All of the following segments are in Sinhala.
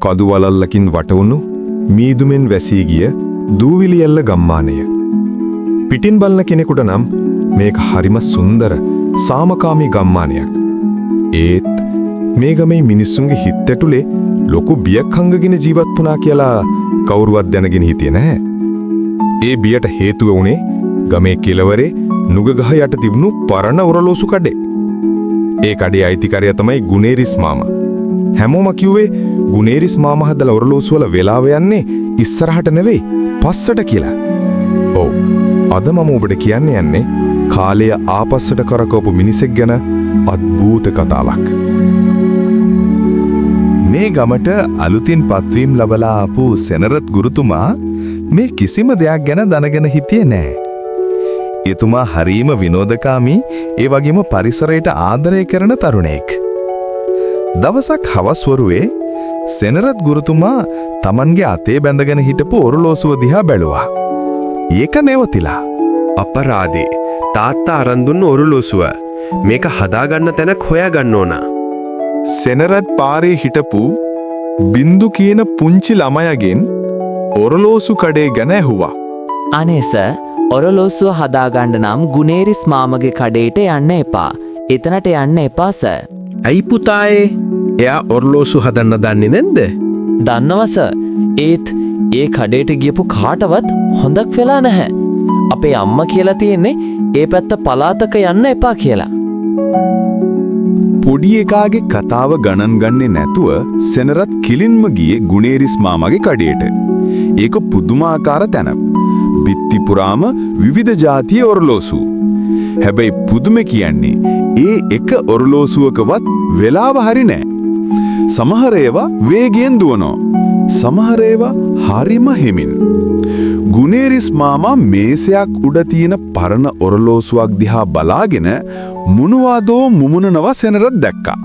කදුවලල්ලකින් වටවුණු මීදුමෙන් වැසී ගිය දූවිලි ඇල්ල ගම්මානය. පිටින් බලන කෙනෙකුට නම් මේක හරිම සුන්දර සාමකාමී ගම්මානයක්. ඒත් මේ ගමේ මිනිස්සුන්ගේ හිත් ඇතුලේ ලොකු බියක් හංගගෙන ජීවත් වුණා කියලා කවුරුවත් දැනගෙන හිටියේ නැහැ. ඒ බියට හේතුව වුණේ ගමේ කෙළවරේ නුගගහ යට තිබුණු පරණ ඔරලෝසු කඩේ. ඒ කඩේ අයිතිකාරයා තමයි ගුණේරිස් මාමා. හැමෝම කිව්වේ ගුණේරිස් මාමා හදලා ඔරලෝසු වල වෙලාව යන්නේ ඉස්සරහට නෙවෙයි පස්සට කියලා. ඔව්. අද මම ඔබට යන්නේ කාලය ආපස්සට කරකවපු මිනිසෙක් ගැන අద్භූත කතාවක්. මේ ගමට අලුතින් පත්වීම් ලැබලා ආපු සෙනරත් ගුරුතුමා මේ කිසිම දෙයක් ගැන දැනගෙන හිටියේ නැහැ. එතුමා හරීම විනෝදකාමී ඒ වගේම පරිසරයට ආදරය කරන තරුණයෙක්. දවසක් හවස් වරුවේ සෙනරත් ගුරුතුමා Tamanගේ අතේ බැඳගෙන හිටපු ඔරලෝසුව දිහා බැලුවා. ඒක නැවතිලා. අපරාධේ තාත්තා අරන් දුන්න ඔරලෝසුව. මේක හදාගන්න තැනක් හොයාගන්න ඕන. සෙනරත් පාරේ හිටපු බින්දු කියන පුංචි ළමයාගෙන් ඔරලෝසු කඩේ ගැන ඇහුවා. අනේ සර්, ඔරලෝසුව හදාගන්න නම් ගුණේරිස් මාමගේ කඩේට යන්න එපා. එතනට යන්න එපා සර්. ඇයි පුතායේ? එයා ඔරලෝසු හදන්න දන්නේ නැද්ද? දන්නවා සර්. ඒත් ඒ කඩේට ගියපු කාටවත් හොඳක් වෙලා නැහැ. අපේ අම්මා කියලා තියෙන්නේ ඒ පැත්ත පලාතක යන්න එපා කියලා. පොඩි එකාගේ කතාව ගණන් ගන්නේ නැතුව සෙනරත් කිලින්ම ගියේ ගුණේරිස් මාමගේ කඩේට. ඒක පුදුමාකාර තැන. බිත්ති පුරාම විවිධ જાතියේ ඔරලෝසු. හැබැයි පුදුම කියන්නේ ඒ එක ඔරලෝසුවකවත් වෙලාව හරි නැහැ. සමහර ඒවා වේගයෙන් දුවනවා. සමහර ඒවා හරිම හිමින්. ගුණේරිස් මාමා මේසයක් උඩ තියෙන පරණ ඔරලෝසුවක් දිහා බලාගෙන මොනවදෝ මුමුණනවා සෙනරත් දැක්කා.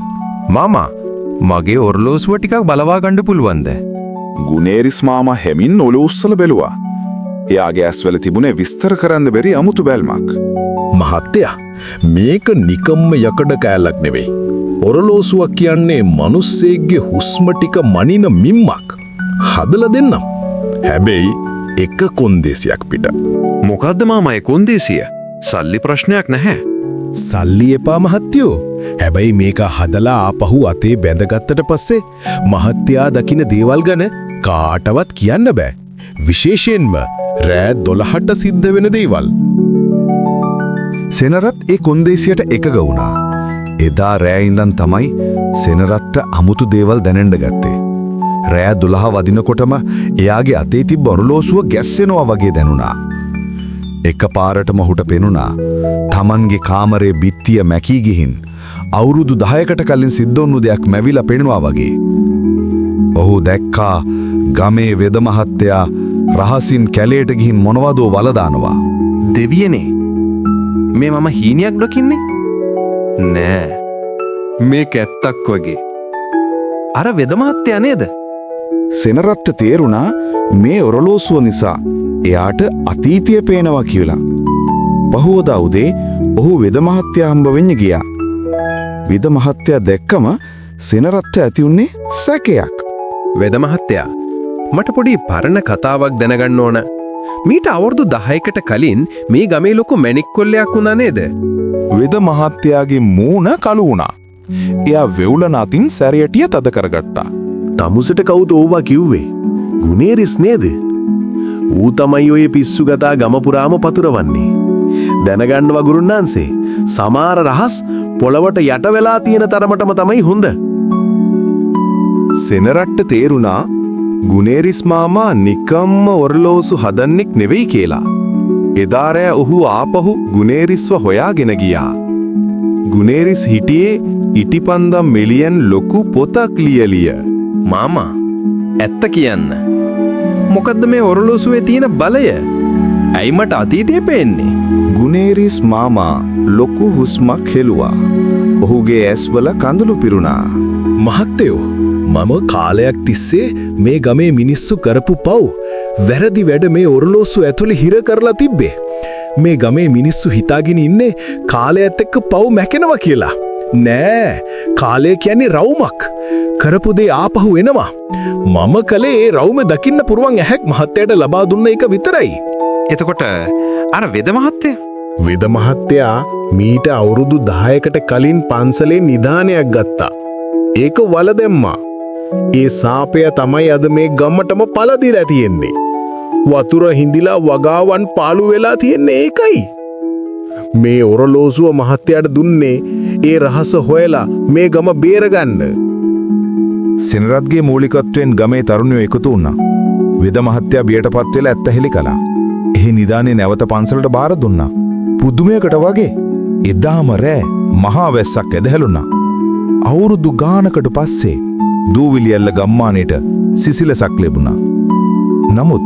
මාමා, මගේ ඔරලෝසුව ටිකක් බලවා ගන්න පුළුවන්ද? ගුණේරිස් මාමා හැමින් ඔලුව උස්සලා බැලුවා. එයාගේ ඇස්වල තිබුණේ විස්තර කරන්න බැරි අමුතු බැල්මක්. මහත්තයා, මේක නිකම්ම යකඩ කෑල්ලක් නෙවෙයි. ඔරලෝසුවක් කියන්නේ මිනිස්සෙක්ගේ හුස්ම ටික මනින මිම්මක්. හදලා දෙන්නම්. හැබැයි එක කොන්දේසියක් පිට. මොකද්ද මාමා ඒ කොන්දේසිය? සල්ලි ප්‍රශ්නයක් නැහැ. සල්ලි එපා මහත්තයෝ. හැබැයි මේක හදලා ආපහු අතේ බැඳගත්තට පස්සේ මහත්තයා දකින්න දේවල් ගැන කාටවත් කියන්න බෑ. විශේෂයෙන්ම රෑ 12ට සිද්ධ වෙන දේවල්. සෙනරත් ඒ කොන්දේසියට එකග වුණා. එදා රෑ ඉඳන් තමයි සෙනරත්ට අමුතු දේවල් දැනෙන්න ගත්තේ. රෑ 12 වදිනකොටම එයාගේ අතේ තිබ්බ ඔරලෝසුව ගැස්සෙනවා වගේ දැනුණා. එකපාරටම ඔහුට පෙනුණා Tamanගේ කාමරේ බිත්තිය මැකී ගිහින් අවුරුදු 10කට කලින් සිද්ධ වුණු දෙයක් මැවිලා පෙනුවා වගේ. ඔහු දැක්කා ගමේ වෙද මහත්තයා රහසින් කැලේට ගිහින් මොනවදෝ වල දානවා. දෙවියනේ, මේ මම හීනියක් දකින්නේ? නෑ, මේක ඇත්තක් වගේ. අර වෙද මහත්තයා නේද? සෙනරත්ට තේරුණා මේ ඔරලෝසුව නිසා එයාට අතීතය පේනවා කියලා. පහුවදා උදේ ඔහු වෙද මහත්තයා හම්බ වෙන්න ගියා. වෙද මහත්තයා දැක්කම සෙනරත්ට ඇති වුණේ සැකයක්. වෙද මහත්තයා, මට පොඩි පරණ කතාවක් දැනගන්න ඕන. මීට අවුරුදු 10කට කලින් මේ ගමේ ලොකු මැණික් කොල්ලයක් වුණා නේද? වෙද මහත්තයාගේ මූණ කළු වුණා. එයා වෙවුලන අතින් සැරියටිය තද කරගත්තා. තමුසට කවුද ඕවා කිව්වේ? ගුණේරිස් නේද? ඌ තමයි ඔය පිස්සු ගතා ගම පුරාම පතුරවන්නේ. දැනගන්න වගුරුන්නාන්සේ, සමහර රහස් පොළවට යට වෙලා තියෙන තරමටම තමයි හොඳ. සෙනරට්ට තේරුණා ගුණේරිස් මාමා නිකම්ම ඔරලෝසු හදන්නෙක් නෙවෙයි කියලා. එදා රෑ ඔහු ආපහු ගුණේරිස්ව හොයාගෙන ගියා. ගුණේරිස් හිටියේ ඉටිපන්දම් මෙලියන් ලොකු පොතක් ලියලිය. මාමා, ඇත්ත කියන්න. මොකද්ද මේ ඔරලෝසුවේ තියෙන බලය? ඇයි මට අතීතය පේන්නේ? ගුණේරිස් මාමා ලොකු හුස්මක් හෙළුවා. ඔහුගේ ඇස්වල කඳුළු පිරුණා. මහත්තයෝ, මම කාලයක් තිස්සේ මේ ගමේ මිනිස්සු කරපු පව් වැරදි වැඩ මේ ඔරලෝසු ඇතුලේ හිර කරලා තිබ්බේ. මේ ගමේ මිනිස්සු හිතාගෙන ඉන්නේ කාලයත් එක්ක පව් මැකෙනවා කියලා. නෑ, කාලය කියන්නේ රවුමක්. කරපුදේ ආපහු එනවා. මම කලේ රවුම දකින්න පුරුවන් ඇහැක් මහත්තයට ලබා දුන්න එක විතරයි. එතකොට අර වෙද මහත්තය වෙද මහත්තයා මීට අවුරුදු 10කට කලින් පන්සලේ නිධානයක් ගත්තා. ඒක වල දැම්මා. ඒ සාපය තමයි අද මේ ගම්මටම පළදිලා තියෙන්නේ. වතුර හිඳිලා වගාවන් පාළු වෙලා තියෙන්නේ ඒකයි. මේ ඔරලෝසුව මහත්තයාට දුන්නේ ඒ රහස හොයලා මේ ගම බේරගන්න. සෙනරත්ගේ මූලිකත්වයෙන් ගමේ තරුණයෝ එකතු වුණා. වෙද මහත්තයා බියටපත් වෙලා ඇත්ත හෙළි කළා. එහි නිදානේ නැවත පන්සලට බාර දුන්නා. පුදුමයකට වගේ එදාම රෑ මහා වැස්සක් ඇදහැළුණා. අවුරුදු ගානකට පස්සේ දූවිලියල්ල ගම්මානයට සිසිලසක් ලැබුණා. නමුත්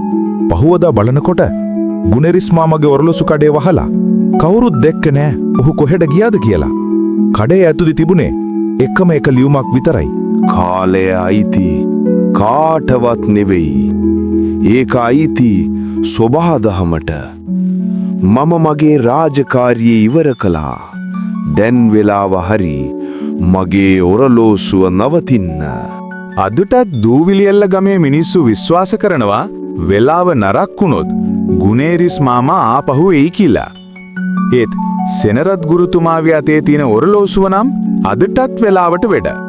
පහුවදා බලනකොට ගුණරිස් මාමගේ ඔරලොසු කඩේ වහලා කවුරුත් දැක්ක නෑ ඔහු කොහෙට ගියාද කියලා. කඩේ ඇතුලේ තිබුණේ එකම එක ලියුමක් විතරයි. කාලය අයිති කාටවත් නෙවෙයි. ඒක අයිති සොබාදහමට. මම මගේ රාජකාරිය ඉවර කළා. දැන් වෙලාව හරි මගේ ඔරලෝසුව නවතින්න. අදටත් දූවිලියල්ල ගමේ මිනිස්සු විශ්වාස කරනවා වෙලාව නරක් වුණොත් ගුණේරිස් මාමා ආපහු එයි කියලා. ඒත් සෙනරත් ගුරුතුමාගේ අතේ තියෙන ඔරලෝසුව නම් අදටත් වෙලාවට වැඩ.